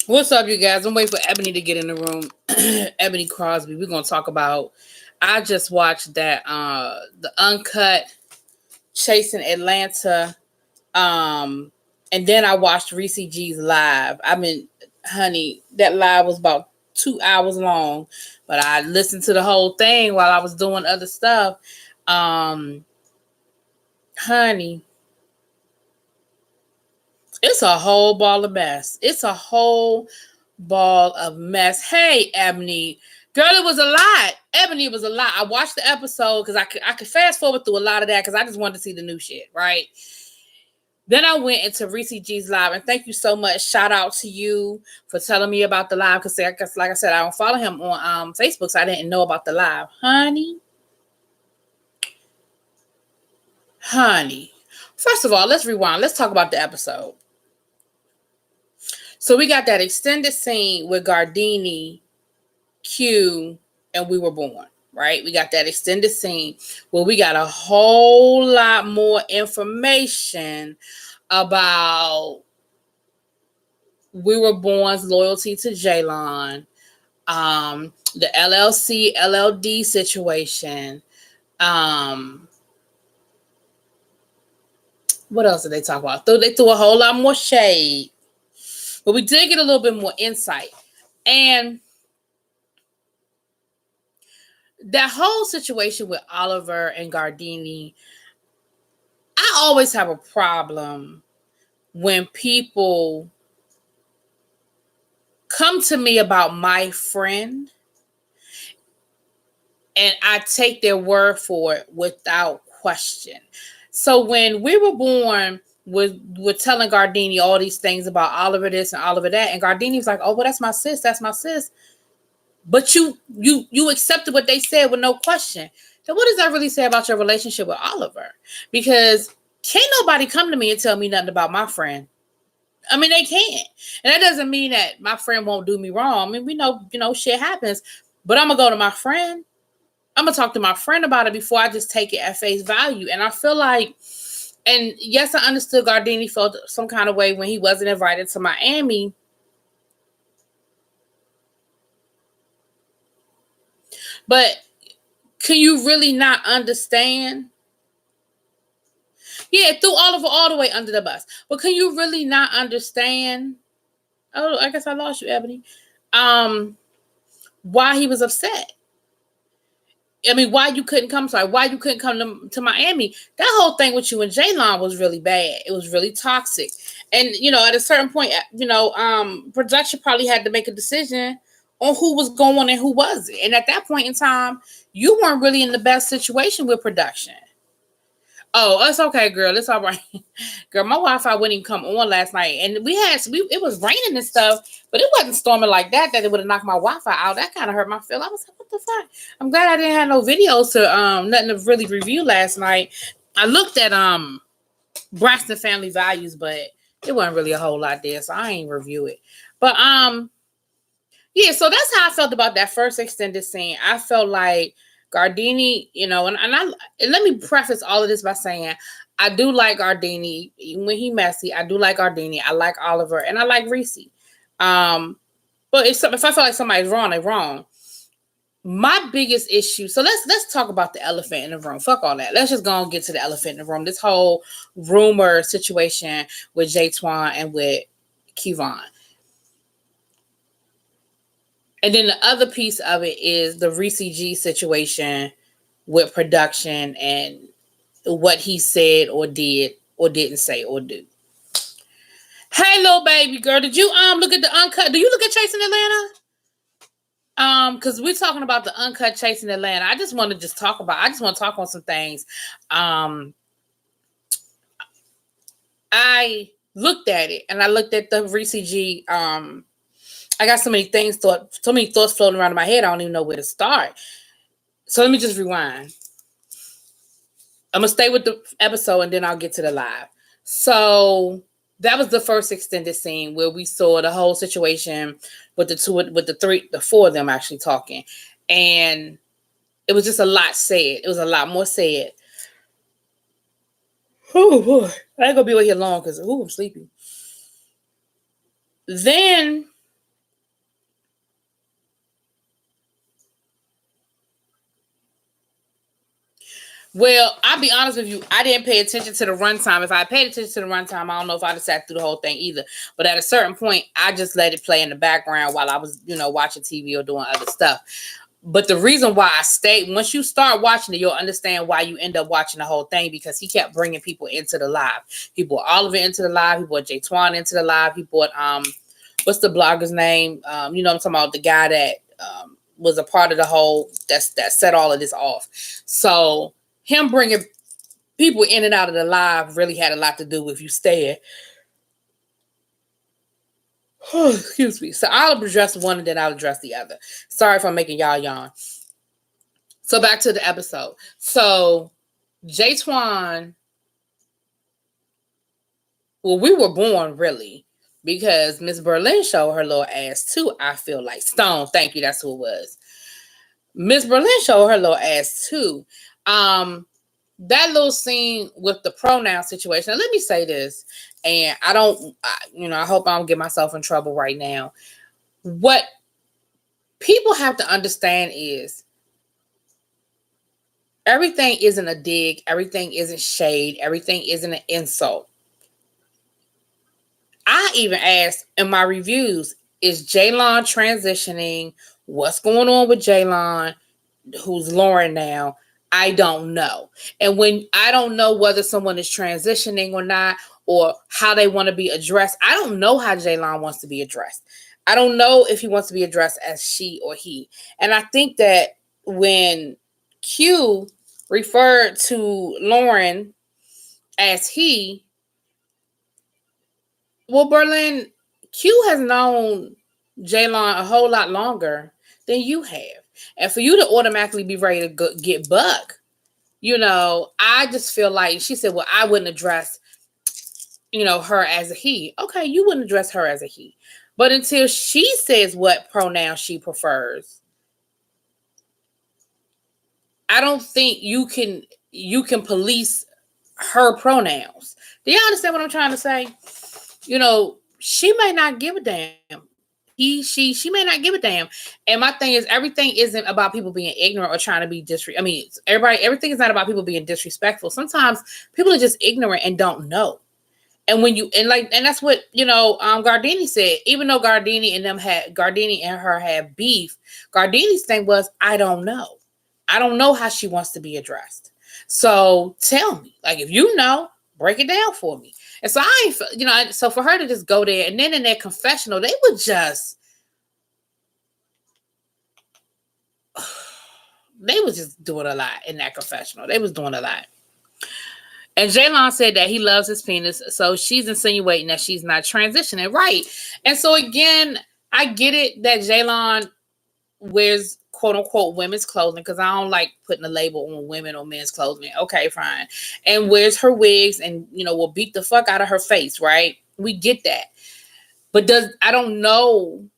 What's up, you guys? I'm waiting for Ebony to get in the room. Ebony Crosby. We're gonna talk about. I just watched that the Uncut Chasing Atlanta. And then I watched Reese G's live. I mean, honey, that live was about 2 hours long, but I listened to the whole thing while I was doing other stuff. Um, honey, it's a whole ball of mess. It's a whole ball of mess. Hey, Ebony. Girl, it was a lot. Ebony, it was a lot. I watched the episode because I could fast forward through a lot of that because I just wanted to see the new shit, right? Then I went into Reese G's live, and thank you so much. Shout out to you for telling me about the live because, like I said, I don't follow him on Facebook, so I didn't know about the live. Honey. First of all, let's rewind. Let's talk about the episode. So we got that extended scene with Gardini, Q, and We Were Born, right? We got that extended scene where we got a whole lot more information about We Were Born's loyalty to Jaylon, the LLC, LLD situation. What else did they talk about? They threw a whole lot more shade. But we did get a little bit more insight. And that whole situation with Oliver and Gardini, I always have a problem when people come to me about my friend and I take their word for it without question. So when We Were Born, we're telling Gardini all these things about Oliver this and Oliver that, and Gardini's like, "Oh, well, that's my sis. That's my sis." But you accepted what they said with no question. Then what does that really say about your relationship with Oliver? Because can't nobody come to me and tell me nothing about my friend. I mean, they can't. And that doesn't mean that my friend won't do me wrong. I mean, we know, shit happens. But I'm going to go to my friend. I'm going to talk to my friend about it before I just take it at face value. And I feel like, and yes, I understood Gardini felt some kind of way when he wasn't invited to Miami. But can you really not understand? Yeah, threw Oliver all the way under the bus. But can you really not understand? Oh, I guess I lost you, Ebony. Why he was upset? I mean, why you couldn't come? Sorry, why you couldn't come to Miami? That whole thing with you and Jaylon was really bad. It was really toxic. And at a certain point, production probably had to make a decision on who was going and who wasn't. And at that point in time, you weren't really in the best situation with production. Oh, it's okay, girl. It's all right. Girl, my Wi-Fi wouldn't even come on last night. And it was raining and stuff, but it wasn't storming like that it would have knocked my Wi-Fi out. That kind of hurt my feel. I was like, what the fuck? I'm glad I didn't have no videos to nothing to really review last night. I looked at Braxton Family Values, but it wasn't really a whole lot there, so I ain't review it. But yeah, so that's how I felt about that first extended scene. I felt like Gardini, and let me preface all of this by saying I do like Gardini. When he messy, I do like Gardini. I like Oliver, and I like Reese. But if I feel like somebody's wrong, they're wrong. My biggest issue. So let's talk about the elephant in the room. Fuck all that. Let's just go and get to the elephant in the room. This whole rumor situation with Jay Twan and with Kevon. And then the other piece of it is the Reese G situation with production and what he said or did or didn't say or do. Hey, little baby girl, did you look at the Uncut? Do you look at Chasing Atlanta? Because we're talking about the Uncut Chasing Atlanta. I just want to talk on some things. I looked at it and I looked at the Reese G. I got so many thoughts floating around in my head. I don't even know where to start. So let me just rewind. I'm going to stay with the episode and then I'll get to the live. So that was the first extended scene where we saw the whole situation with the four of them actually talking. And it was just a lot said. It was a lot more said. Oh, boy. I ain't going to be over here long because, I'm sleepy. Then Well, I'll be honest with you. I didn't pay attention to the runtime. If I paid attention to the runtime, I don't know if I'd have sat through the whole thing either. But at a certain point, I just let it play in the background while I was, watching TV or doing other stuff. But the reason why I stayed, once you start watching it, you'll understand why you end up watching the whole thing, because he kept bringing people into the live. He brought Oliver into the live. He brought Jay Twan into the live. He brought, what's the blogger's name? I'm talking about the guy that was a part of the whole, that set all of this off. So him bringing people in and out of the live really had a lot to do with you staying. Excuse me. So I'll address one and then I'll address the other. Sorry if I'm making y'all yawn. So back to the episode. So Jay Twan, well, we were born really because Miss Berlin showed her little ass too. I feel like Stone. Thank you. That's who it was. Miss Berlin showed her little ass too. That little scene with the pronoun situation. Now, let me say this, and I hope I don't get myself in trouble right now. What people have to understand is everything isn't a dig, everything isn't shade, everything isn't an insult. I even asked in my reviews, is Jaylon transitioning? What's going on with Jaylon, who's Lauren now? I don't know. And when I don't know whether someone is transitioning or not, or how they want to be addressed, I don't know how Jaylon wants to be addressed. I don't know if he wants to be addressed as she or he. And I think that when Q referred to Lauren as he, well, Berlin, Q has known Jaylon a whole lot longer than you have. And for you to automatically be ready to get buck, I just feel like she said, well, I wouldn't address, her as a he. Okay, you wouldn't address her as a he. But until she says what pronoun she prefers, I don't think you can police her pronouns. Do you understand what I'm trying to say? She may not give a damn. She may not give a damn. And my thing is, everything isn't about people being ignorant or trying to be everything is not about people being disrespectful. Sometimes people are just ignorant and don't know. And and that's what, Gardini said. Even though Gardini and her had beef, Gardini's thing was, I don't know. I don't know how she wants to be addressed. So tell me, like, if you know, break it down for me. And so so for her to just go there, and then in their confessional, they were just doing a lot in that confessional. They was doing a lot. And Jaylon said that he loves his penis, so she's insinuating that she's not transitioning, right? And so again, I get it that Jaylon wears quote unquote women's clothing, because I don't like putting a label on women or men's clothing. Okay, fine. And wears her wigs and will beat the fuck out of her face, right? We get that. But I don't know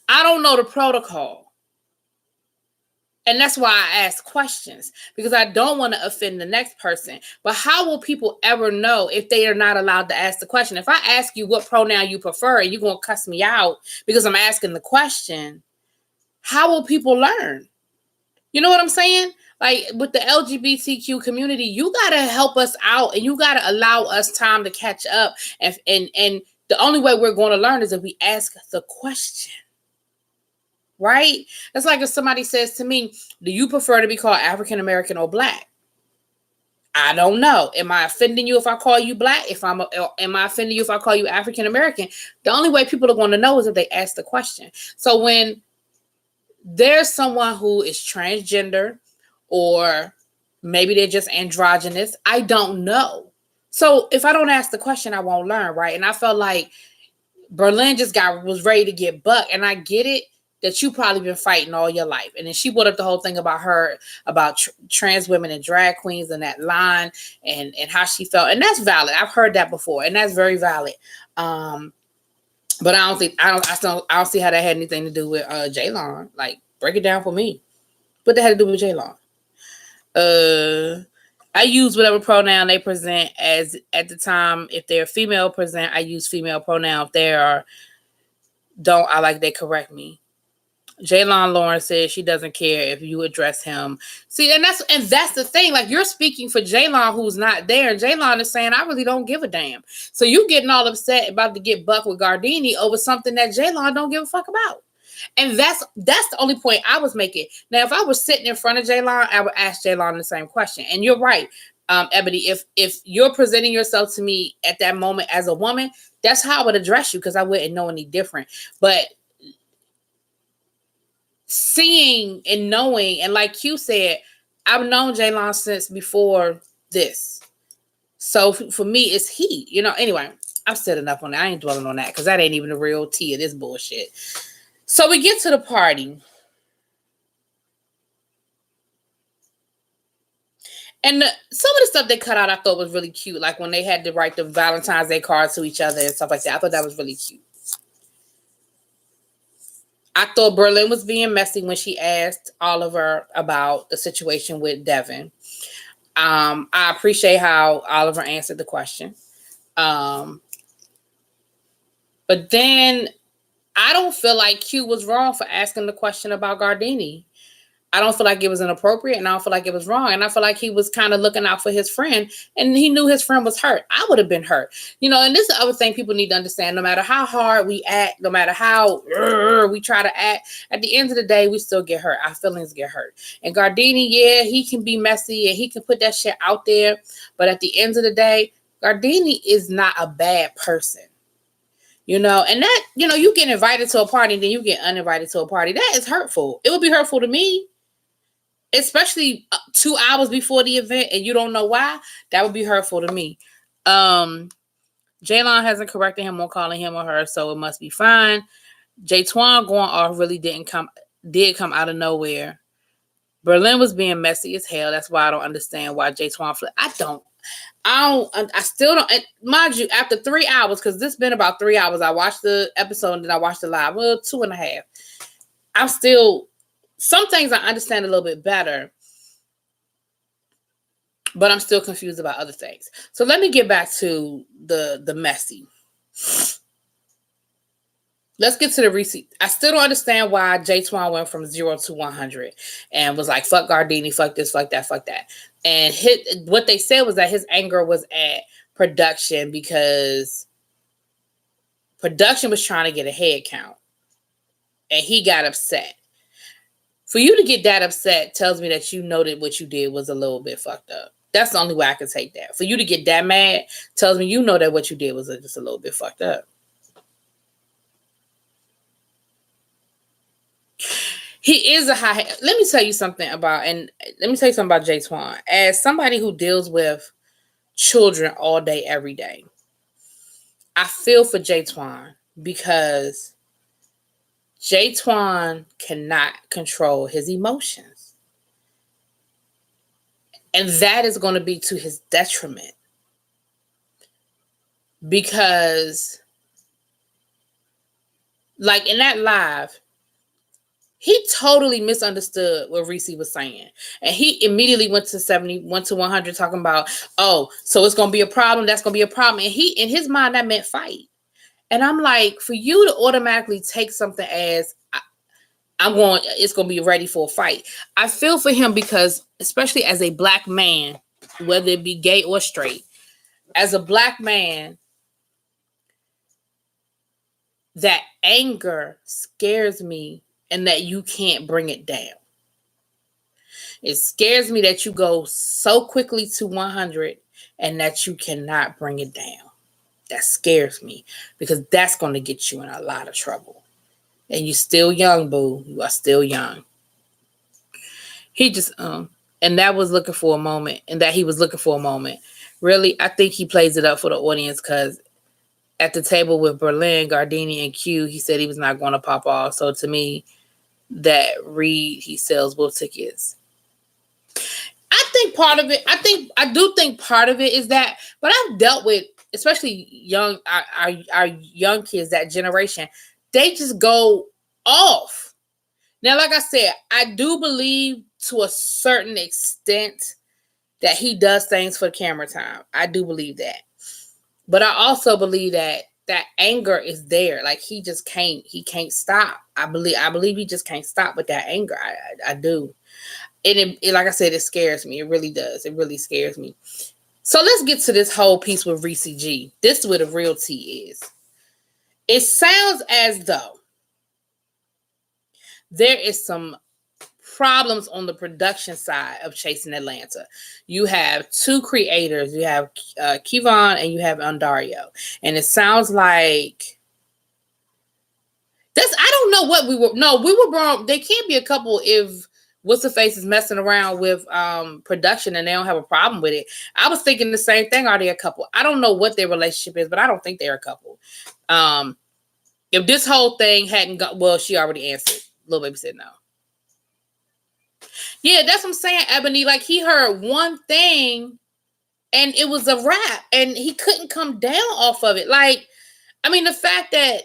the protocol. And that's why I ask questions, because I don't want to offend the next person. But how will people ever know if they are not allowed to ask the question? If I ask you what pronoun you prefer and you're going to cuss me out because I'm asking the question, how will people learn? You know what I'm saying? Like with the LGBTQ community, you got to help us out, and you got to allow us time to catch up. And the only way we're going to learn is if we ask the question. Right? That's like if somebody says to me, do you prefer to be called African American or Black? I don't know. Am I offending you if I call you Black? Am I offending you if I call you African American? The only way people are going to know is if they ask the question. So when there's someone who is transgender, or maybe they're just androgynous, I don't know. So if I don't ask the question, I won't learn, right? And I felt like Berlin was ready to get buck, and I get it that you probably been fighting all your life. And then she brought up the whole thing about trans women and drag queens and that line and how she felt. And that's valid. I've heard that before, and that's very valid. But I don't see how that had anything to do with Jaylon. Like, break it down for me. What that had to do with Jaylon? I use whatever pronoun they present as at the time. If they're female present, I use female pronoun. If they are don't, I like they correct me. Jaylon Lawrence says she doesn't care if you address him. See, and that's the thing. Like, you're speaking for Jaylon, who's not there, and Jaylon is saying, I really don't give a damn. So you getting all upset about to get bucked with Gardini over something that Jaylon don't give a fuck about. And that's the only point I was making. Now, if I was sitting in front of Jaylon, I would ask Jaylon the same question. And you're right, Ebony. If you're presenting yourself to me at that moment as a woman, that's how I would address you, because I wouldn't know any different. But seeing and knowing, and like Q said, I've known Jaylon since before this. So for me, it's he. Anyway, I've said enough on that. I ain't dwelling on that, because that ain't even the real tea of this bullshit. So we get to the party. And some of the stuff they cut out I thought was really cute. Like when they had to write the Valentine's Day cards to each other and stuff like that. I thought that was really cute. I thought Berlin was being messy when she asked Oliver about the situation with Devin. I appreciate how Oliver answered the question. But then I don't feel like Q was wrong for asking the question about Gardini. I don't feel like it was inappropriate, and I don't feel like it was wrong. And I feel like he was kind of looking out for his friend, and he knew his friend was hurt. I would have been hurt. And this is the other thing people need to understand. No matter how hard we act, no matter how we try to act, at the end of the day, we still get hurt. Our feelings get hurt. And Gardini, yeah, he can be messy, and he can put that shit out there. But at the end of the day, Gardini is not a bad person. And that, you get invited to a party, and then you get uninvited to a party. That is hurtful. It would be hurtful to me. Especially 2 hours before the event, and you don't know why. That would be hurtful to me. Jaylon hasn't corrected him on calling him or her, so it must be fine. J-Twan going off really did come out of nowhere. Berlin was being messy as hell. That's why I don't understand why J-Twan flipped. I still don't. And mind you, after 3 hours, because this been about 3 hours, I watched the episode and then I watched the live. Well, 2.5. I'm still. Some things I understand a little bit better, but I'm still confused about other things. So let me get back to the messy. Let's get to the receipt. I still don't understand why J-Twan went from 0 to 100 and was like, fuck Gardini, fuck this, fuck that, fuck that. And what they said was that his anger was at production because production was trying to get a head count. And he got upset. For you to get that upset tells me that you know that what you did was a little bit fucked up. That's the only way I can take that. For you to get that mad tells me you know that what you did was just a little bit fucked up. He is a high. Let me tell you something about J-Twan. As somebody who deals with children all day, every day, I feel for J-Twan because J-Twan cannot control his emotions. And that is going to be to his detriment. Because, like in that live, he totally misunderstood what Reese was saying. And he immediately went to 70, went to 100 talking about, oh, so it's going to be a problem. That's going to be a problem. And in his mind, that meant fight. And I'm like, for you to automatically take something as it's going to be ready for a fight. I feel for him because, especially as a black man, whether it be gay or straight, as a black man, that anger scares me and that you can't bring it down. It scares me that you go so quickly to 100 and that you cannot bring it down. That scares me because that's going to get you in a lot of trouble. And you're still young, boo. You are still young. He just, and that was looking for a moment, and that he was looking for a moment. Really, I think he plays it up for the audience because at the table with Berlin, Gardini, and Q, he said he was not going to pop off. So to me, that read he sells both tickets. I think part of it is that, but I've dealt with, especially young, our young kids, that generation, they just go off. Now, like I said, I do believe to a certain extent that he does things for camera time. I do believe that. But I also believe that that anger is there. Like he can't stop. I believe he just can't stop with that anger. I do. And it, like I said, it scares me. It really does. It really scares me. So let's get to this whole piece with Reese G. This is where the real tea is. It sounds as though there is some problems on the production side of Chasing Atlanta. You have two creators. You have Kevon and you have Ondario. And it sounds like I don't know what we were wrong. They can't be a couple if What's the Face is messing around with production and they don't have a problem with it. I was thinking the same thing. Are they a couple? I don't know what their relationship is, but I don't think they're a couple. If this whole thing hadn't got, well, she already answered. Lil Baby said no. Yeah, that's what I'm saying, Ebony. Like, he heard one thing and it was a rap and he couldn't come down off of it. Like, I mean, the fact that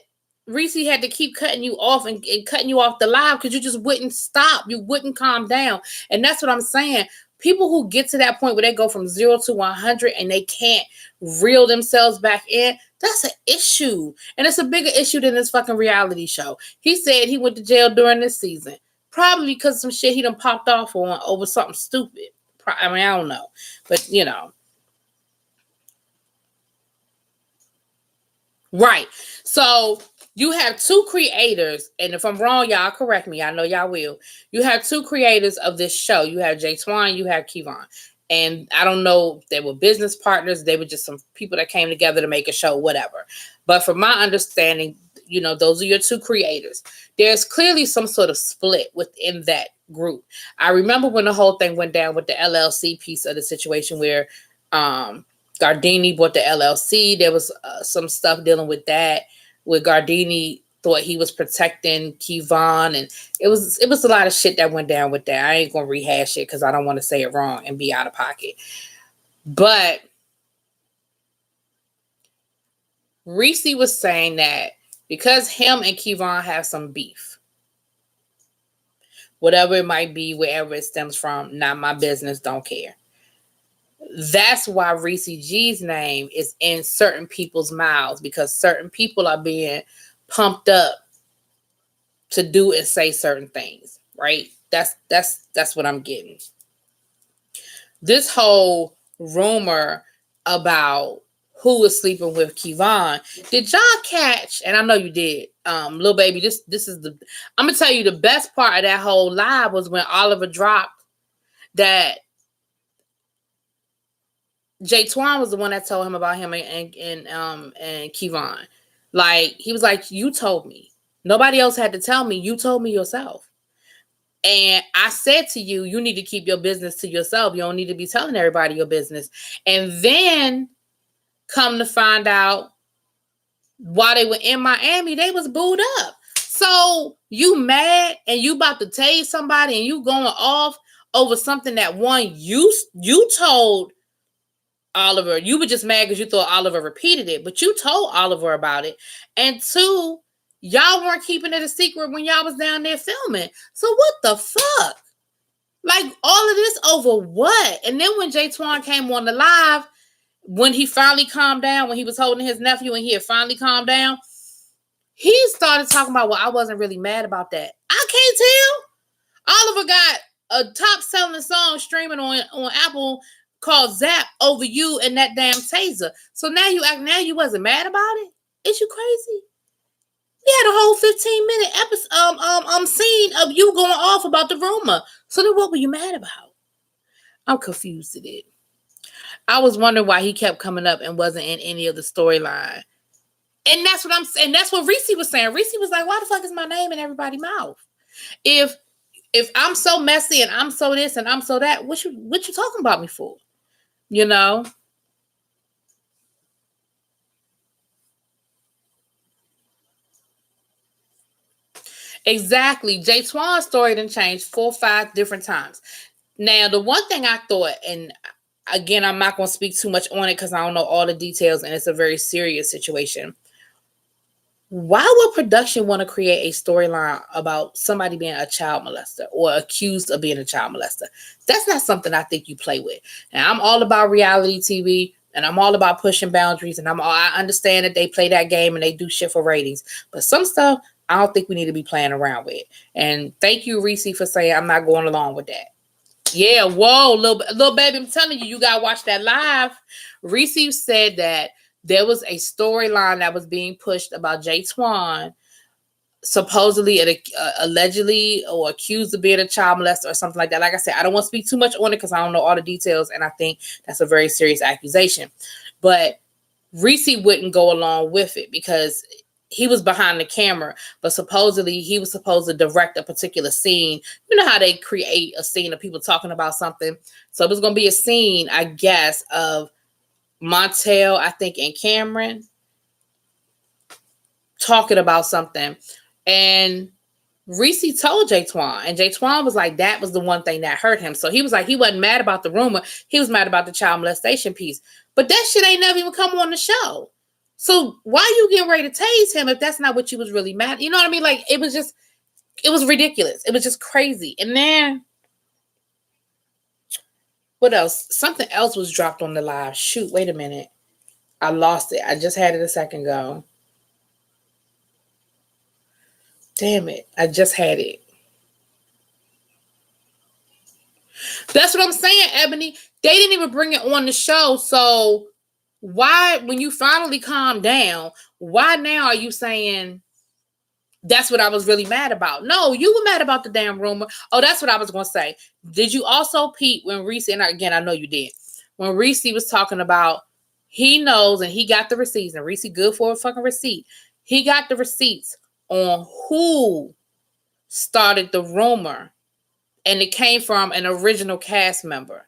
Reese had to keep cutting you off and cutting you off the live because you just wouldn't stop. You wouldn't calm down. And that's what I'm saying. People who get to that point where they go from 0 to 100 and they can't reel themselves back in, that's an issue. And it's a bigger issue than this fucking reality show. He said he went to jail during this season. Probably because of some shit he done popped off on over something stupid. I mean, I don't know. But, you know. Right. So you have two creators, and if I'm wrong, y'all correct me. I know y'all will. You have two creators of this show. You have Jay Twan, you have Kevon. And I don't know if they were business partners. They were just some people that came together to make a show, whatever. But from my understanding, you know, those are your two creators. There's clearly some sort of split within that group. I remember when the whole thing went down with the LLC piece of the situation where Gardini bought the LLC. There was some stuff dealing with that, where Gardini thought he was protecting Kevon, and it was a lot of shit that went down with that. I ain't gonna rehash it because I don't want to say it wrong and be out of pocket. But Reese was saying that because him and Kevon have some beef, whatever it might be, wherever it stems from, not my business, don't care. That's why Reese G's name is in certain people's mouths, because certain people are being pumped up to do and say certain things, right? That's what I'm getting. This whole rumor about who was sleeping with Kevon, did y'all catch? And I know you did, Lil Baby. This is I'm gonna tell you the best part of that whole live was when Oliver dropped that Jay Twan was the one that told him about him and Kevon. Like, he was like, you told me. Nobody else had to tell me. You told me yourself. And I said to you, you need to keep your business to yourself. You don't need to be telling everybody your business. And then come to find out, while they were in Miami, they was booed up. So you mad and you about to tase somebody and you going off over something that one, you told Oliver. You were just mad because you thought Oliver repeated it, but you told Oliver about it. And two, y'all weren't keeping it a secret when y'all was down there filming. So what the fuck? Like, all of this over what? And then when Jay Twan came on the live, when he finally calmed down, when he was holding his nephew and he had finally calmed down, he started talking about, well, I wasn't really mad about that. I can't tell. Oliver got a top selling song streaming on Apple called Zap over you and that damn taser. So now you wasn't mad about it? Is you crazy? We had a whole 15-minute episode scene of you going off about the rumor. So then what were you mad about? I'm confused at it. I was wondering why he kept coming up and wasn't in any of the storyline. And that's what I'm saying. That's what Reese was saying. Reese was like, why the fuck is my name in everybody's mouth? If I'm so messy and I'm so this and I'm so that, what you talking about me for? You know? Exactly. Jay Twan's story done changed 4 or 5 different times. Now, the one thing I thought, and again, I'm not going to speak too much on it because I don't know all the details and it's a very serious situation. Why would production want to create a storyline about somebody being a child molester or accused of being a child molester? That's not something I think you play with. Now, I'm all about reality TV. And I'm all about pushing boundaries, and I understand that they play that game and they do shit for ratings. But some stuff I don't think we need to be playing around with. And thank you, Reese, for saying I'm not going along with that. Yeah, whoa, little baby, I'm telling you, you gotta watch that live. Reese said that there was a storyline that was being pushed about Jay Twan supposedly allegedly or accused of being a child molester or something like that. Like I said, I don't want to speak too much on it because I don't know all the details, and I think that's a very serious accusation. But Reese wouldn't go along with it because he was behind the camera, but supposedly he was supposed to direct a particular scene. You know how they create a scene of people talking about something. So it was going to be a scene, I guess, of Montel, I think, and Cameron talking about something. And Reese told Jay Twan, and Jay Twan was like, that was the one thing that hurt him. So he was like, he wasn't mad about the rumor. He was mad about the child molestation piece. But that shit ain't never even come on the show. So why you getting ready to tase him if that's not what you was really mad? You know what I mean? Like, it was ridiculous. It was just crazy. And then, what else? Something else was dropped on the live. Shoot, wait a minute. I lost it. I just had it a second ago. Damn it. I just had it. That's what I'm saying, Ebony. They didn't even bring it on the show. So why, when you finally calm down, why now are you saying that's what I was really mad about? No, you were mad about the damn rumor. Oh, that's what I was going to say. Did you also peep when Reese, and again, I know you did, when Reese was talking about he knows and he got the receipts, and Reese good for a fucking receipt. He got the receipts on who started the rumor, and it came from an original cast member.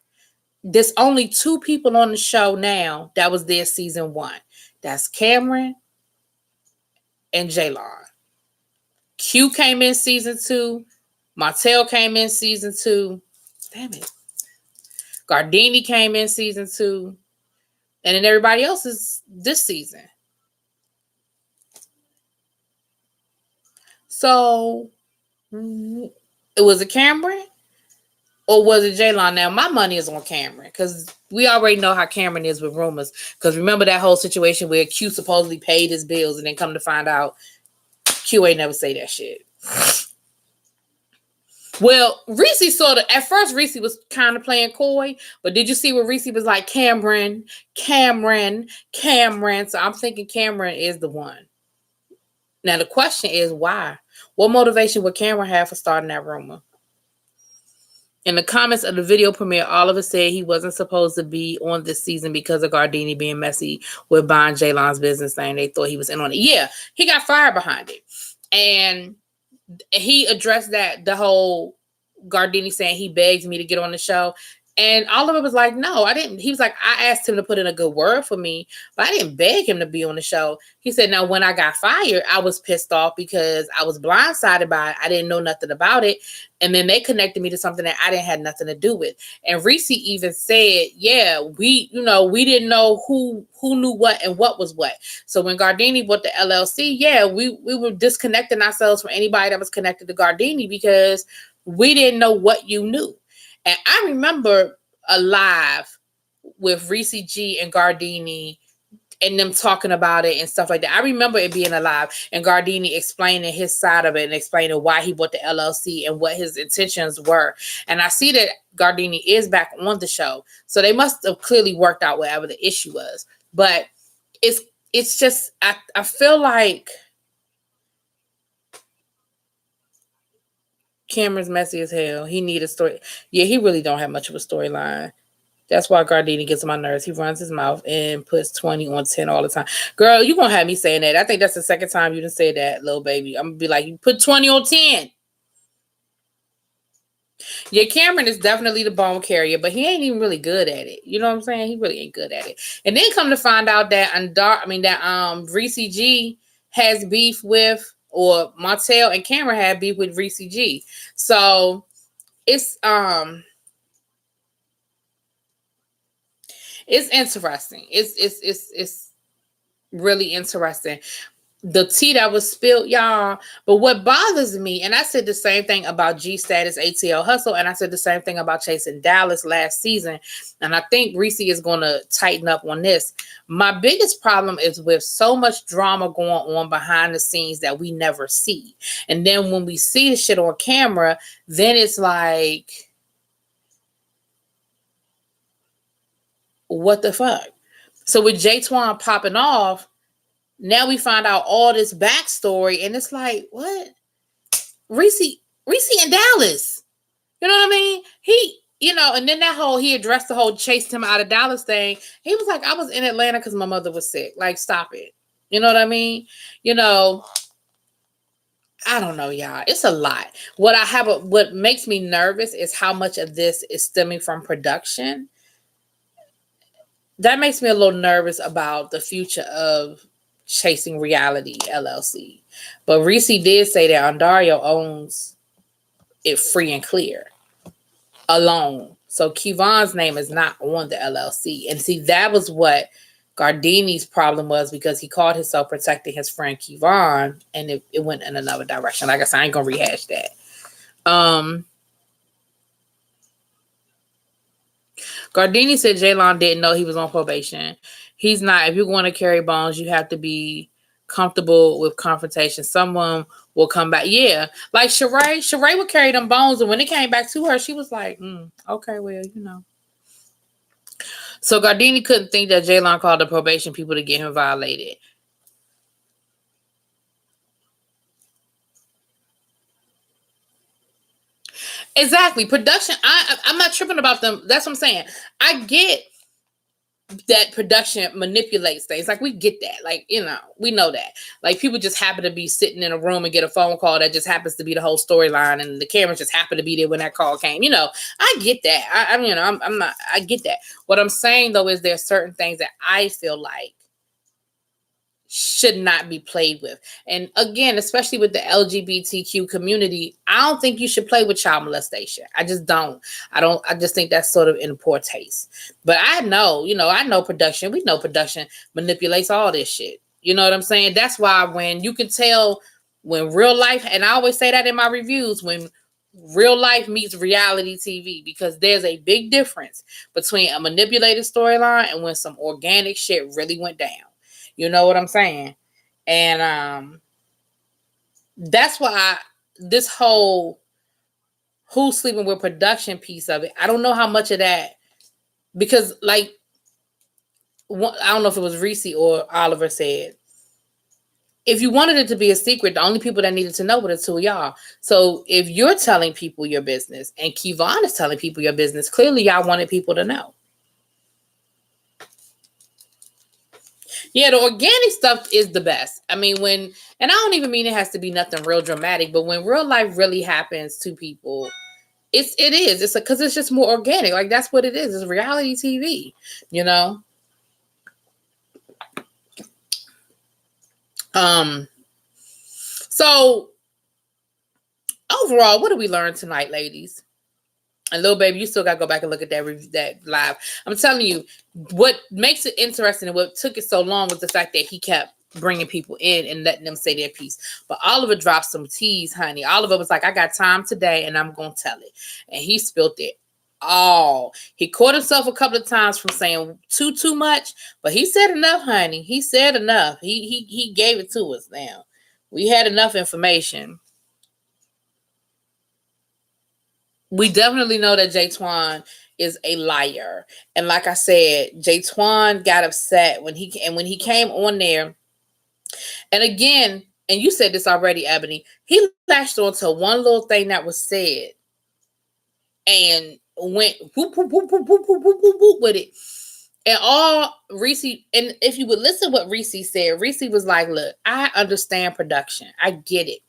There's only 2 people on the show now that was there season 1. That's Cameron and Jaylon. Q came in season 2. Martell came in season 2. Damn it. Gardini came in season 2. And then everybody else is this season. So, it was a Cameron? Or was it Jaylon? Now, my money is on Cameron because we already know how Cameron is with rumors. Because remember that whole situation where Q supposedly paid his bills and then come to find out Q ain't never say that shit. Well, Reese sort of, at first Reese was kind of playing coy, but did you see where Reese was like, Cameron? So I'm thinking Cameron is the one. Now, the question is why? What motivation would Cameron have for starting that rumor? In the comments of the video premiere, Oliver said he wasn't supposed to be on this season because of Gardini being messy with buying Jaylon's business thing. They thought he was in on it. Yeah, he got fired behind it. And he addressed that, the whole Gardini saying he begged me to get on the show. And Oliver was like, no, I didn't. He was like, I asked him to put in a good word for me, but I didn't beg him to be on the show. He said, now, when I got fired, I was pissed off because I was blindsided by it. I didn't know nothing about it. And then they connected me to something that I didn't have nothing to do with. And Reese even said, yeah, we didn't know who knew what and what was what. So when Gardini bought the LLC, yeah, we were disconnecting ourselves from anybody that was connected to Gardini because we didn't know what you knew. And I remember a live with Reese G and Gardini and them talking about it and stuff like that. I remember it being alive and Gardini explaining his side of it and explaining why he bought the LLC and what his intentions were. And I see that Gardini is back on the show. So they must have clearly worked out whatever the issue was. But it's just, I feel like Cameron's messy as hell. He need a story. Yeah, he really don't have much of a storyline. That's why Gardini gets on my nerves. He runs his mouth and puts 20 on 10 all the time. Girl, you gonna have me saying that. I think that's the second time you done said that, little baby. I'm gonna be like, you put 20 on 10. Yeah, Cameron is definitely the bone carrier, but he ain't even really good at it. You know what I'm saying? He really ain't good at it. And then come to find out that Reese G has beef with, or Martell and Cameron had beef with Reese G. So it's interesting. It's really interesting. the tea that was spilled, y'all. But what bothers me, and I said the same thing about G Status ATL Hustle, and I said the same thing about Chasing Dallas last season, and I think Reese is going to tighten up on this. My biggest problem is with so much drama going on behind the scenes that we never see. And then when we see the shit on camera, then it's like, what the fuck? So with J Twan popping off, now we find out all this backstory, and it's like, what? Reese in Dallas. You know what I mean? And then he addressed the whole chased him out of Dallas thing. He was like, I was in Atlanta because my mother was sick. Like, stop it. You know what I mean? I don't know, y'all. It's a lot. What makes me nervous is how much of this is stemming from production. That makes me a little nervous about the future of Chasing Reality LLC. But Reese did say that Ondario owns it free and clear alone. So Kevon's name is not on the LLC. And see, that was what Gardini's problem was, because he called himself protecting his friend Kevon, and it went in another direction. Like I said, I ain't gonna rehash that. Gardini said Jaylon didn't know he was on probation. He's not. If you're going to carry bones, you have to be comfortable with confrontation. Someone will come back. Yeah. Like Sheree. Sheree would carry them bones, and when it came back to her, she was like, okay, well, So Gardini couldn't think that Jaylon called the probation people to get him violated. Exactly. Production. I'm not tripping about them. That's what I'm saying. I get that production manipulates things. Like, we get that. Like, we know that. Like, people just happen to be sitting in a room and get a phone call that just happens to be the whole storyline, and the cameras just happen to be there when that call came. I get that. I get that. What I'm saying though is there are certain things that I feel like should not be played with. And again, especially with the LGBTQ community, I don't think you should play with child molestation. I just don't. I just think that's sort of in poor taste. But I know production. We know production manipulates all this shit. You know what I'm saying? That's why when you can tell when real life, and I always say that in my reviews, when real life meets reality TV, because there's a big difference between a manipulated storyline and when some organic shit really went down. You know what I'm saying? And that's why this whole who's sleeping with production piece of it, I don't know how much of that, because I don't know if it was Reese or Oliver said, if you wanted it to be a secret, the only people that needed to know were the two of y'all. So if you're telling people your business and Kevon is telling people your business, clearly y'all wanted people to know. Yeah, the organic stuff is the best. I mean, and I don't even mean it has to be nothing real dramatic, but when real life really happens to people, it is. It's because it's just more organic. Like, that's what it is. It's reality TV, So overall, what did we learn tonight, ladies? And little baby, you still got to go back and look at that live. I'm telling you, what makes it interesting and what took it so long was the fact that he kept bringing people in and letting them say their piece. But Oliver dropped some teas, honey. Oliver was like, I got time today and I'm going to tell it. And he spilled it all. He caught himself a couple of times from saying too much, but he said enough, honey. He said enough. He gave it to us now. We had enough information. We definitely know that J Twan is a liar. And like I said, J Twan got upset when he came on there. And again, and you said this already, Ebony, he latched onto one little thing that was said and went whoop, whoop, whoop, whoop, whoop, whoop, whoop, whoop with it. And all Reese, and if you would listen to what Reese said, Reese was like, look, I understand production. I get it.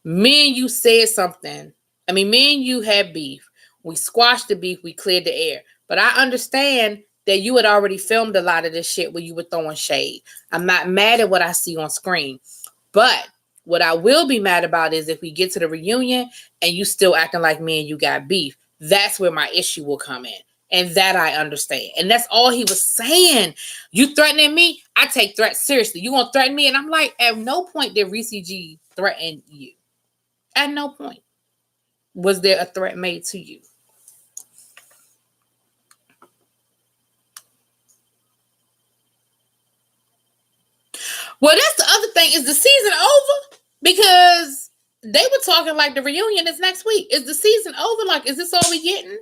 Me and you said something. I mean, me and you had beef. We squashed the beef. We cleared the air. But I understand that you had already filmed a lot of this shit where you were throwing shade. I'm not mad at what I see on screen. But what I will be mad about is if we get to the reunion and you still acting like me and you got beef. That's where my issue will come in. And that I understand. And that's all he was saying. You threatening me? I take threats seriously. You gonna threaten me? And I'm like, at no point did Reese G threaten you. At no point was there a threat made to you. Well, that's the other thing. Is the season over? Because they were talking like the reunion is next week. Is the season over? Like, is this all we getting?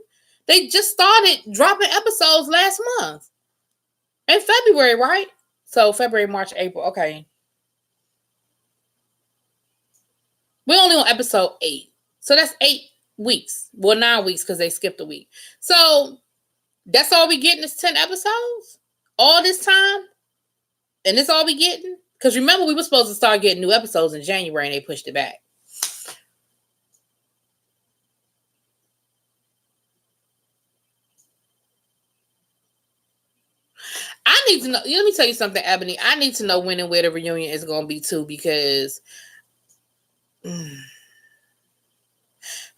They just started dropping episodes last month. In February, right? So February, March, April. Okay. We're only on episode 8. So that's 8 weeks. Well, 9 weeks because they skipped a week. So that's all we getting is 10 episodes? All this time? And this all we getting? Because remember, we were supposed to start getting new episodes in January and they pushed it back. I need to know. Let me tell you something, Ebony. I need to know when and where the reunion is going to be too, because I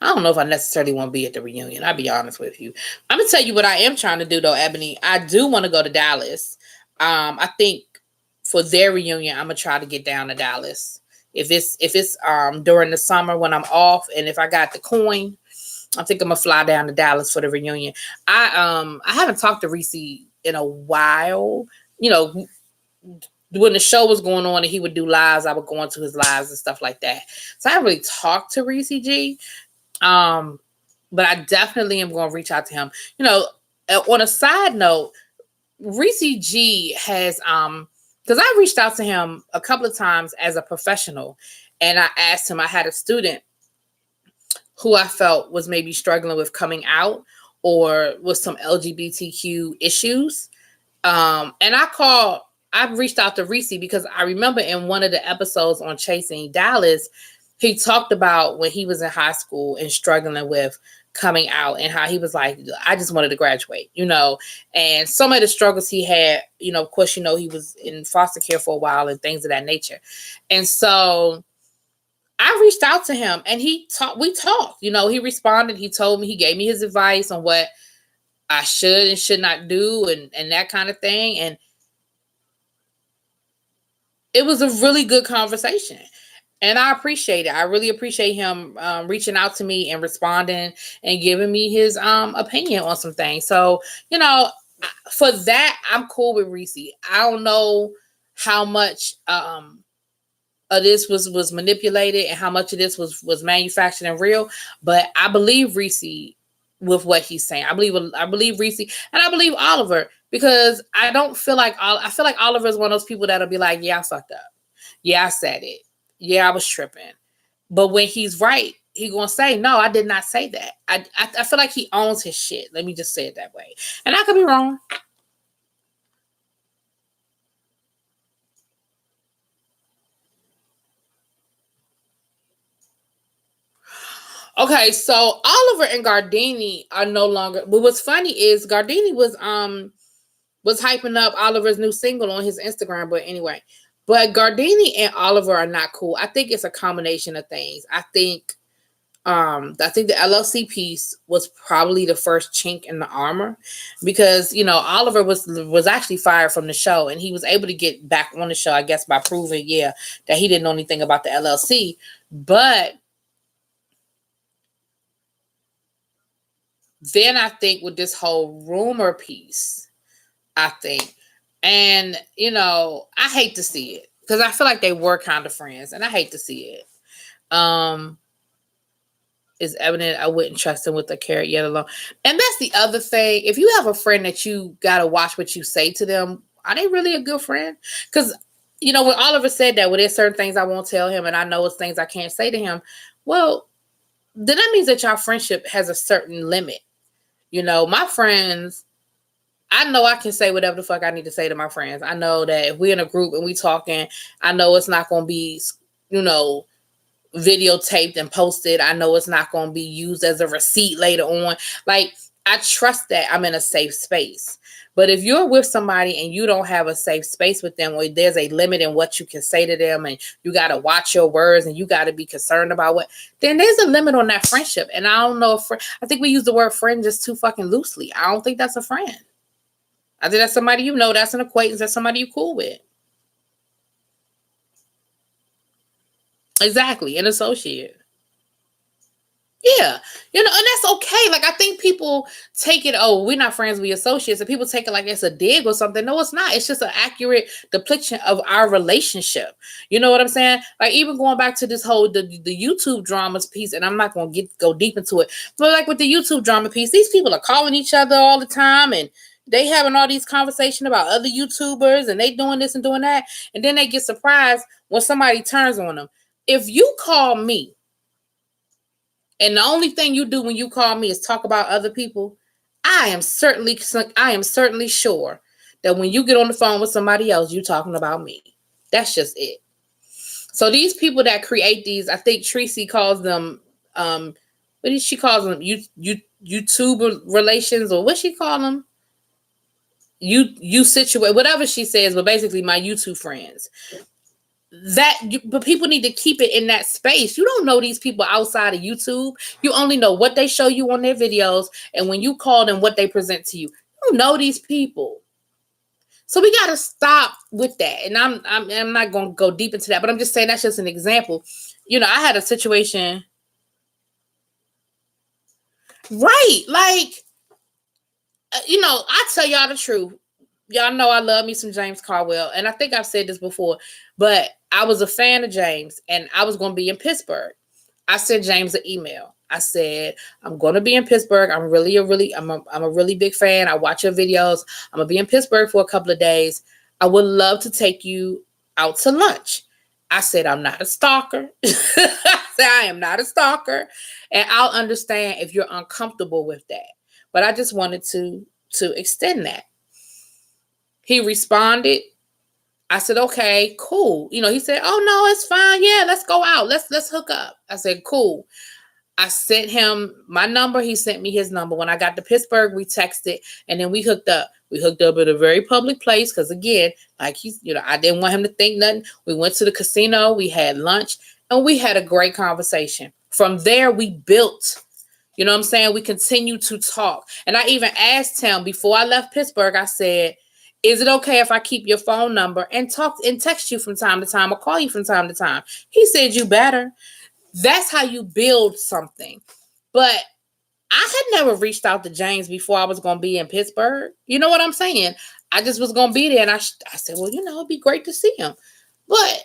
don't know if I necessarily want to be at the reunion. I'll be honest with you. I'm going to tell you what I am trying to do, though, Ebony. I do want to go to Dallas. I think for their reunion, I'm going to try to get down to Dallas. If it's during the summer when I'm off, and if I got the coin, I think I'm going to fly down to Dallas for the reunion. I haven't talked to Reese in a while. You know, when the show was going on and he would do lives, I would go into his lives and stuff like that. So I haven't really talked to Reese G. But I definitely am going to reach out to him. You know, on a side note, Reese G has, because I reached out to him a couple of times as a professional, and I asked him, I had a student who I felt was maybe struggling with coming out or with some LGBTQ issues. And I reached out to Reese because I remember in one of the episodes on Chasing Dallas, he talked about when he was in high school and struggling with coming out and how he was like, I just wanted to graduate, you know, and some of the struggles he had, you know, of course, you know, he was in foster care for a while and things of that nature. And so I reached out to him and we talked, you know, he responded, he told me, he gave me his advice on what I should and should not do and that kind of thing. And it was a really good conversation. And I appreciate it. I really appreciate him reaching out to me and responding and giving me his opinion on some things. So, you know, for that, I'm cool with Reese. I don't know how much of this was manipulated and how much of this was manufactured and real, but I believe Reese with what he's saying. I believe Reese and I believe Oliver, because I feel like Oliver is one of those people that'll be like, yeah, I fucked up. Yeah, I said it. Yeah, I was tripping. But when he's right, he's going to say, no, I did not say that. I feel like he owns his shit. Let me just say it that way. And I could be wrong. Okay, so Oliver and Gardini are no longer. But what's funny is Gardini was hyping up Oliver's new single on his Instagram. But anyway, but Gardini and Oliver are not cool. I think it's a combination of things. I think the LLC piece was probably the first chink in the armor, because, you know, Oliver was actually fired from the show and he was able to get back on the show, I guess, by proving, that he didn't know anything about the LLC. But then I think with this whole rumor piece, and, you know, I hate to see it because I feel like they were kind of friends and I hate to see it. It's evident I wouldn't trust him with the carrot yet alone. And that's the other thing. If you have a friend that you got to watch what you say to them, are they really a good friend? Because, you know, when Oliver said that, well, there's certain things I won't tell him and I know it's things I can't say to him. Well, then that means that your friendship has a certain limit. You know, my friends, I know I can say whatever the fuck I need to say to my friends. I know that if we're in a group and we talking, I know it's not going to be, you know, videotaped and posted. I know it's not going to be used as a receipt later on. Like, I trust that I'm in a safe space. But if you're with somebody and you don't have a safe space with them, where there's a limit in what you can say to them, and you got to watch your words, and you got to be concerned about what, then there's a limit on that friendship. And I don't know if I think we use the word friend just too fucking loosely. I don't think that's a friend. I think that's somebody you know, that's an acquaintance, that's somebody you cool with. Exactly, an associate. Yeah, and that's okay. Like, I think people take it, oh, we're not friends, we associates, and people take it like it's a dig or something. No, it's not. It's just an accurate depiction of our relationship. You know what I'm saying? Like, even going back to this whole the YouTube dramas piece, and I'm not gonna go deep into it, but like with the YouTube drama piece, these people are calling each other all the time, and they having all these conversations about other YouTubers, and they doing this and doing that, and then they get surprised when somebody turns on them. If you call me, and the only thing you do when you call me is talk about other people, I am certainly sure that when you get on the phone with somebody else, you're talking about me. That's just it. So these people that create these, I think Tracy calls them, what did she call them? YouTube relations, or what she call them? You situate, whatever she says, but basically my YouTube friends. But people need to keep it in that space. You don't know these people outside of YouTube. You only know what they show you on their videos, and when you call them, what they present to you. You don't know these people. So we got to stop with that. And I'm not going to go deep into that, but I'm just saying that's just an example. I had a situation. Right. Like, I tell y'all the truth. Y'all know I love me some James Caldwell, and I think I've said this before, but I was a fan of James, and I was going to be in Pittsburgh. I sent James an email. I said, I'm going to be in Pittsburgh. I'm a really big fan. I watch your videos. I'm going to be in Pittsburgh for a couple of days. I would love to take you out to lunch. I said, I'm not a stalker. I said, I am not a stalker, and I'll understand if you're uncomfortable with that. But I just wanted to extend that. He responded. I said, okay, cool. He said, oh no, it's fine. Yeah, let's go out. Let's hook up. I said, cool. I sent him my number. He sent me his number. When I got to Pittsburgh, we texted, and then we hooked up. We hooked up at a very public place because, again, like I didn't want him to think nothing. We went to the casino. We had lunch, and we had a great conversation. From there, we built. You know what I'm saying? We continued to talk. And I even asked him before I left Pittsburgh, I said, is it okay if I keep your phone number and talk and text you from time to time or call you from time to time? He said, you better. That's how you build something. But I had never reached out to James before I was going to be in Pittsburgh. You know what I'm saying? I just was going to be there. And I said, well, it'd be great to see him. But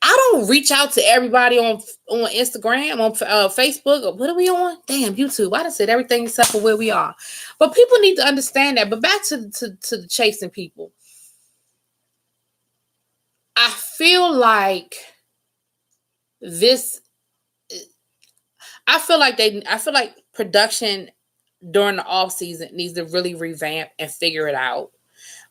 I don't reach out to everybody on Instagram, on Facebook, or what are we on? Damn, YouTube. I done said everything except for where we are. But people need to understand that. But back to the chasing people. I feel like production during the off season needs to really revamp and figure it out.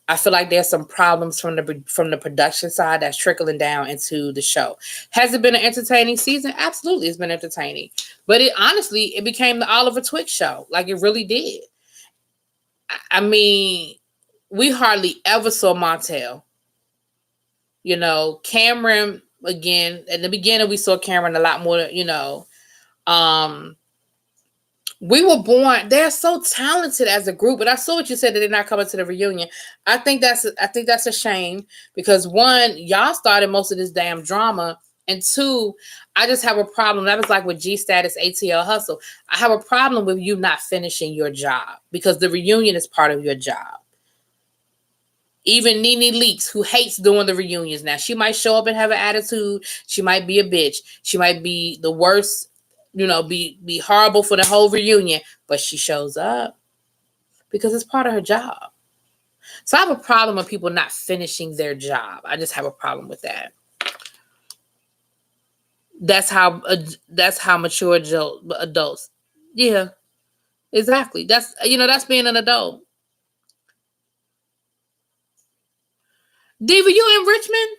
I feel like there's some problems from the production side that's trickling down into the show. Has it been an entertaining season? Absolutely, it's been entertaining. But it became the Oliver Twist show. Like, it really did. I mean, we hardly ever saw Montel. Cameron, again, at the beginning, we saw Cameron a lot more, we were born. They're so talented as a group, but I saw what you said that they're not coming to the reunion. I think that's a shame because, one, y'all started most of this damn drama, and two, I just have a problem. That was like with G Status, ATL Hustle. I have a problem with you not finishing your job because the reunion is part of your job. Even Nene Leakes, who hates doing the reunions now, she might show up and have an attitude. She might be a bitch. She might be the worst. Be horrible for the whole reunion, but she shows up because it's part of her job. So I have a problem with people not finishing their job. I just have a problem with that. That's how mature adults. Yeah, exactly. That's being an adult. Diva, you in Richmond?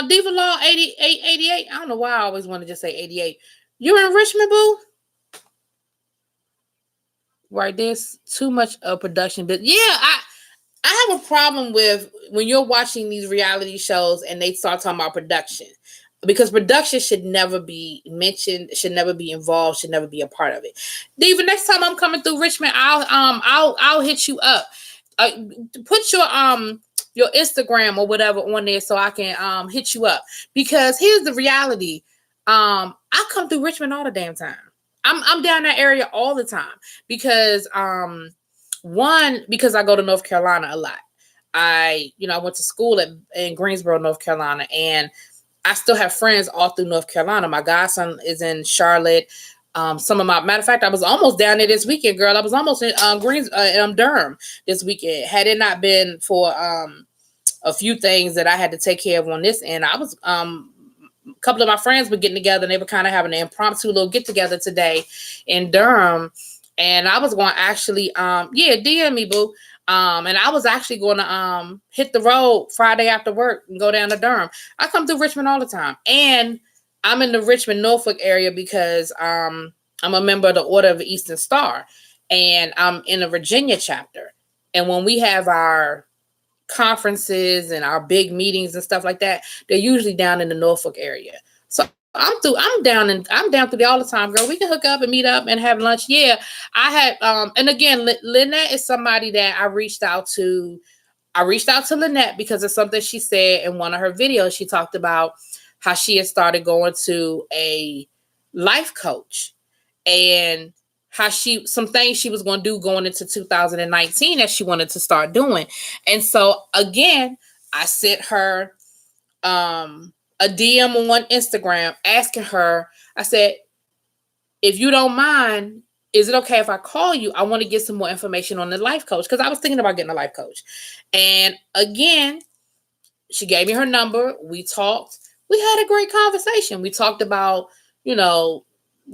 Diva Law 88. I don't know why I always want to just say 88. You're in Richmond, boo? Right, there's too much of production, but yeah, I have a problem with when you're watching these reality shows and they start talking about production, because production should never be mentioned, should never be involved, should never be a part of it. Even next time I'm coming through Richmond, I'll hit you up. Uh, Put your Instagram or whatever on there so I can hit you up, because here's the reality. I come through Richmond all the damn time. I'm down that area all the time because one, because I go to North Carolina a lot. I went to school in Greensboro, North Carolina, and I still have friends all through North Carolina. My godson is in Charlotte. Matter of fact, I was almost down there this weekend, girl. I was almost in Durham this weekend. Had it not been for a few things that I had to take care of on this end, I was a couple of my friends were getting together and they were kind of having an impromptu little get together today in Durham. And I was going to actually, DM me, boo. And I was actually going to hit the road Friday after work and go down to Durham. I come through Richmond all the time. And I'm in the Richmond, Norfolk area because I'm a member of the Order of the Eastern Star. And I'm in a Virginia chapter. And when we have our conferences and our big meetings and stuff like that, they're usually down in the Norfolk area. So I'm down through there all the time, girl. We can hook up and meet up and have lunch. Yeah, I had and again, Lynette is somebody that I reached out to. I reached out to Lynette because of something she said in one of her videos. She talked about how she had started going to a life coach and how some things she was going to do going into 2019 that she wanted to start doing. And so again, I sent her a DM on Instagram asking her, I said, if you don't mind, is it okay if I call you? I want to get some more information on the life coach, because I was thinking about getting a life coach. And again, she gave me her number. We talked. We had a great conversation. We talked about,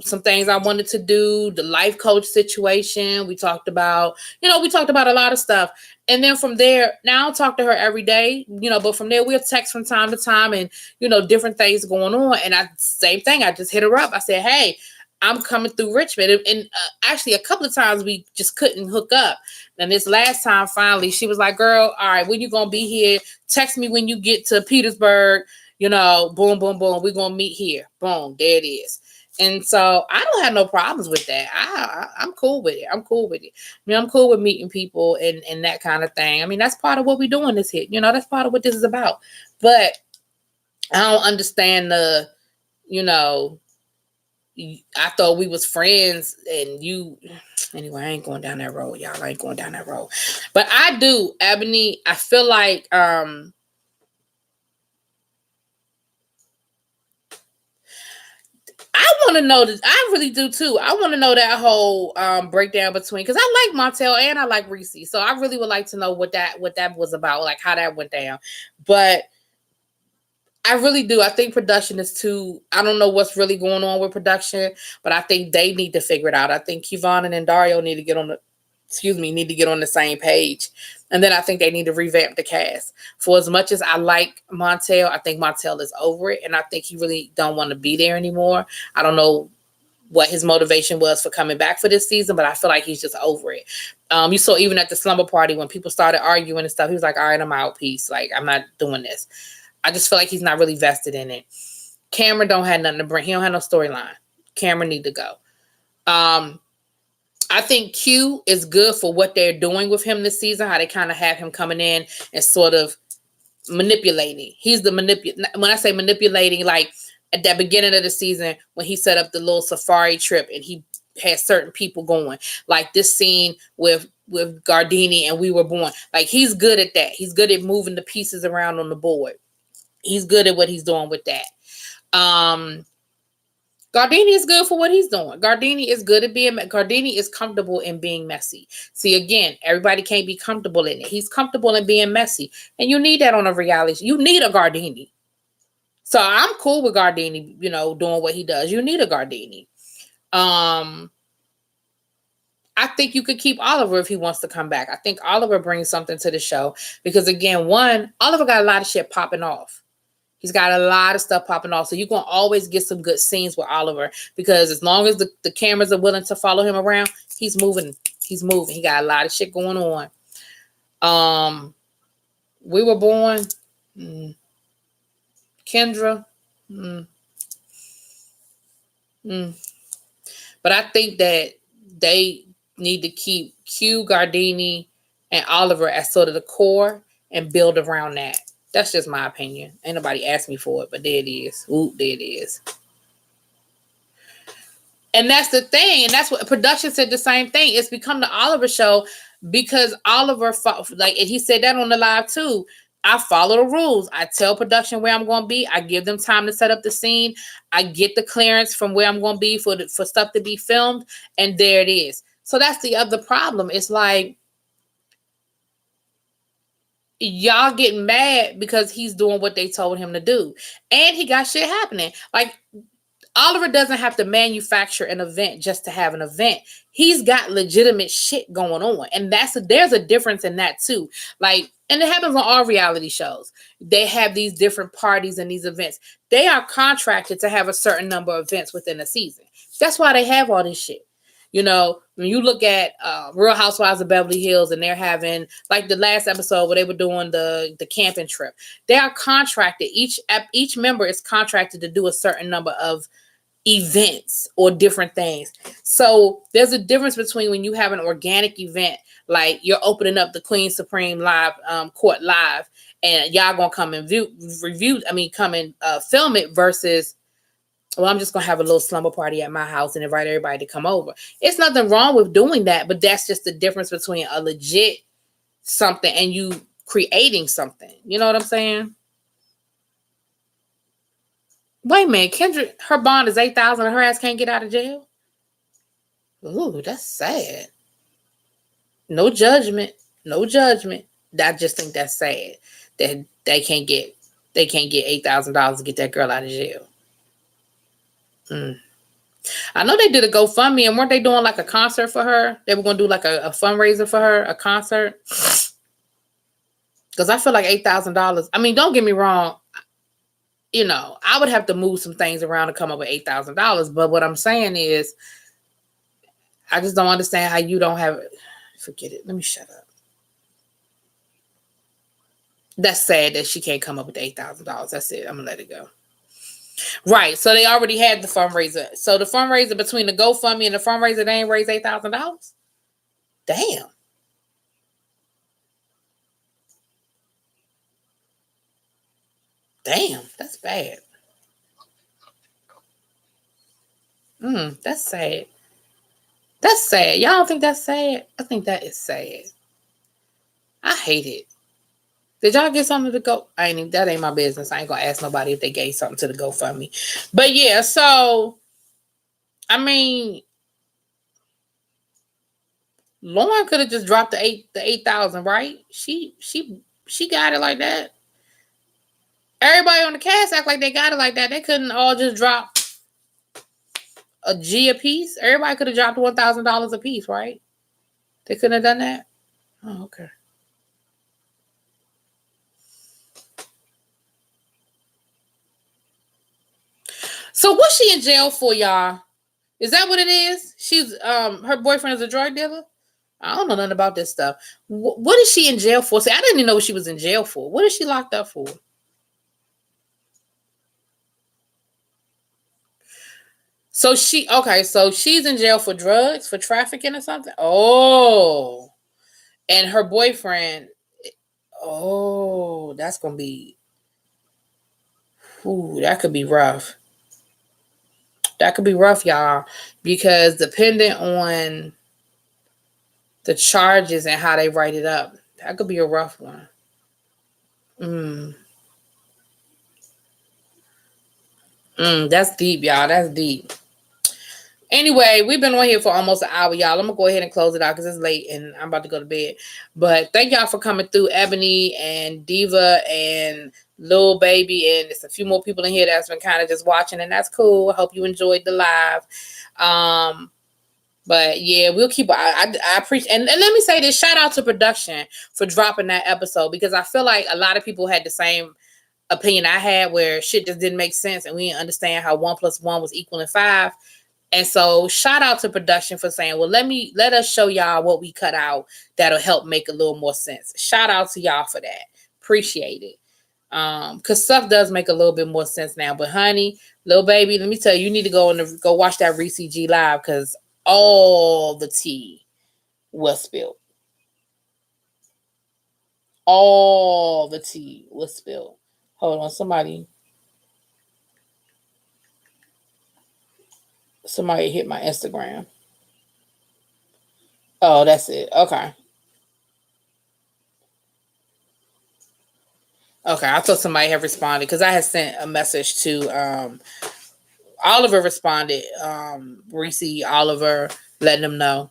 some things I wanted to do, the life coach situation. We talked about a lot of stuff. And then from there, now I talk to her every day, but from there we'll text from time to time and, different things going on. And same thing, I just hit her up. I said, hey, I'm coming through Richmond. And actually a couple of times we just couldn't hook up. And this last time, finally, she was like, girl, all right, when you going to be here? Text me when you get to Petersburg, boom, boom, boom. We're going to meet here. Boom, there it is. And so I don't have no problems with that. I'm cool with it. I'm cool with it. I'm cool with meeting people and that kind of thing. I mean, that's part of what we're doing this hit. That's part of what this is about. But I don't understand I thought we was friends and anyway, I ain't going down that road, y'all. I ain't going down that road. But I do, Ebony, I feel like I want to know that. I really do too. I want to know that whole breakdown between, because I like Montel and I like Reese, so I really would like to know what that was about, like how that went down. But I really do. I think production is too. I don't know what's really going on with production, but I think they need to figure it out. I think Kevon and Dario need to get on the same page. And then I think they need to revamp the cast. For as much as I like Montel, I think Montel is over it. And I think he really don't want to be there anymore. I don't know what his motivation was for coming back for this season, but I feel like he's just over it. You saw even at the slumber party when people started arguing and stuff, he was like, all right, I'm out, peace. Like, I'm not doing this. I just feel like he's not really vested in it. Cameron don't have nothing to bring. He don't have no storyline. Cameron need to go. I think Q is good for what they're doing with him this season, how they kind of have him coming in and sort of manipulating. He's the when I say manipulating, like at the beginning of the season when he set up the little safari trip and he had certain people going, like this scene with Gardini and We Were Born. Like, he's good at that. He's good at moving the pieces around on the board. He's good at what he's doing with that. Gardini is good for what he's doing. Gardini is comfortable in being messy. See, again, everybody can't be comfortable in it. He's comfortable in being messy. And you need that on a reality. You need a Gardini. So I'm cool with Gardini, doing what he does. You need a Gardini. I think you could keep Oliver if he wants to come back. I think Oliver brings something to the show because, again, Oliver got a lot of shit popping off. He's got a lot of stuff popping off. So you're going to always get some good scenes with Oliver because as long as the cameras are willing to follow him around, he's moving He's moving. He got a lot of shit going on. We Were Born. Kendra. But I think that they need to keep Q, Gardini, and Oliver as sort of the core and build around that. That's just my opinion. Ain't nobody asked me for it, but there it is. Ooh, there it is. And that's the thing. And that's what production said the same thing. It's become the Oliver show because Oliver, and he said that on the live too. I follow the rules. I tell production where I'm going to be. I give them time to set up the scene. I get the clearance from where I'm going to be for stuff to be filmed. And there it is. So that's the other problem. It's like, y'all getting mad because he's doing what they told him to do. And he got shit happening. Like, Oliver doesn't have to manufacture an event just to have an event. He's got legitimate shit going on. And there's a difference in that too. Like, and it happens on all reality shows. They have these different parties and these events. They are contracted to have a certain number of events within a season. That's why they have all this shit. You know, when you look at Real Housewives of Beverly Hills and they're having, like the last episode where they were doing the camping trip, they are contracted. Each member is contracted to do a certain number of events or different things. So there's a difference between when you have an organic event, like you're opening up the Queen Supreme live court live, and y'all gonna come and come and film it versus, well, I'm just going to have a little slumber party at my house and invite everybody to come over. It's nothing wrong with doing that, but that's just the difference between a legit something and you creating something. You know what I'm saying? Wait a minute. Kendra, her bond is $8,000 and her ass can't get out of jail? Ooh, that's sad. No judgment. No judgment. I just think that's sad that they can't get $8,000 to get that girl out of jail. I know they did a GoFundMe, and weren't they doing like a concert for her? They were going to do like a fundraiser for her, a concert. Because I feel like $8,000. I mean, don't get me wrong. You know, I would have to move some things around to come up with $8,000. But what I'm saying is, I just don't understand how you don't have it. Forget it. Let me shut up. That's sad that she can't come up with $8,000. That's it. I'm going to let it go. Right. So they already had the fundraiser. So the fundraiser between the GoFundMe and the fundraiser, they ain't raised $8,000? Damn. Damn. That's bad. That's sad. That's sad. Y'all don't think that's sad? I think that is sad. I hate it. Did y'all get something to go? That ain't my business. I ain't gonna ask nobody if they gave something to the GoFundMe. But yeah, so I mean, Lauren could have just dropped the 8,000, right? She got it like that. Everybody on the cast act like they got it like that. They couldn't all just drop a G a piece. Everybody could have dropped $1,000 a piece, right? They couldn't have done that. Oh, okay. So what's she in jail for, y'all? Is that what it is? She's her boyfriend is a drug dealer? I don't know nothing about this stuff. What is she in jail for? See, I didn't even know what she was in jail for. What is she locked up for? So she's in jail for drugs, for trafficking or something? Oh. And her boyfriend, that's gonna be, that could be rough. That could be rough, y'all, because depending on the charges and how they write it up, that could be a rough one. That's deep, y'all. That's deep. Anyway, we've been on here for almost an hour, y'all. I'm going to go ahead and close it out because it's late and I'm about to go to bed. But thank y'all for coming through, Ebony and Diva and Lil Baby. And there's a few more people in here that's been kind of just watching, and that's cool. I hope you enjoyed the live. But yeah, we'll keep. I appreciate, and let me say this: shout out to production for dropping that episode, because I feel like a lot of people had the same opinion I had, where shit just didn't make sense and we didn't understand how 1 + 1 was equaling 5. And so shout out to production for saying, well, let us show y'all what we cut out that'll help make a little more sense. Shout out to y'all for that. Appreciate it. Cause stuff does make a little bit more sense now. But honey, little baby, let me tell you, you need to go watch that Reese G live because all the tea was spilled. All the tea was spilled. Hold on, somebody hit my Instagram. Oh, that's it. Okay. Okay, I thought somebody had responded because I had sent a message to Oliver responded, Reese Oliver, letting them know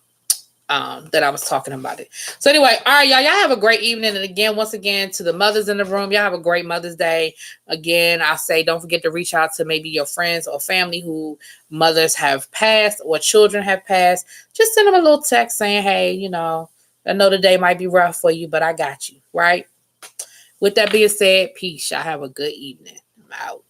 that I was talking about it. So anyway, all right, y'all have a great evening. And again, once again, to the mothers in the room, y'all have a great Mother's Day. Again, I say don't forget to reach out to maybe your friends or family who mothers have passed or children have passed. Just send them a little text saying, hey, I know the day might be rough for you, but I got you, right? With that being said, peace. Y'all have a good evening. I'm out.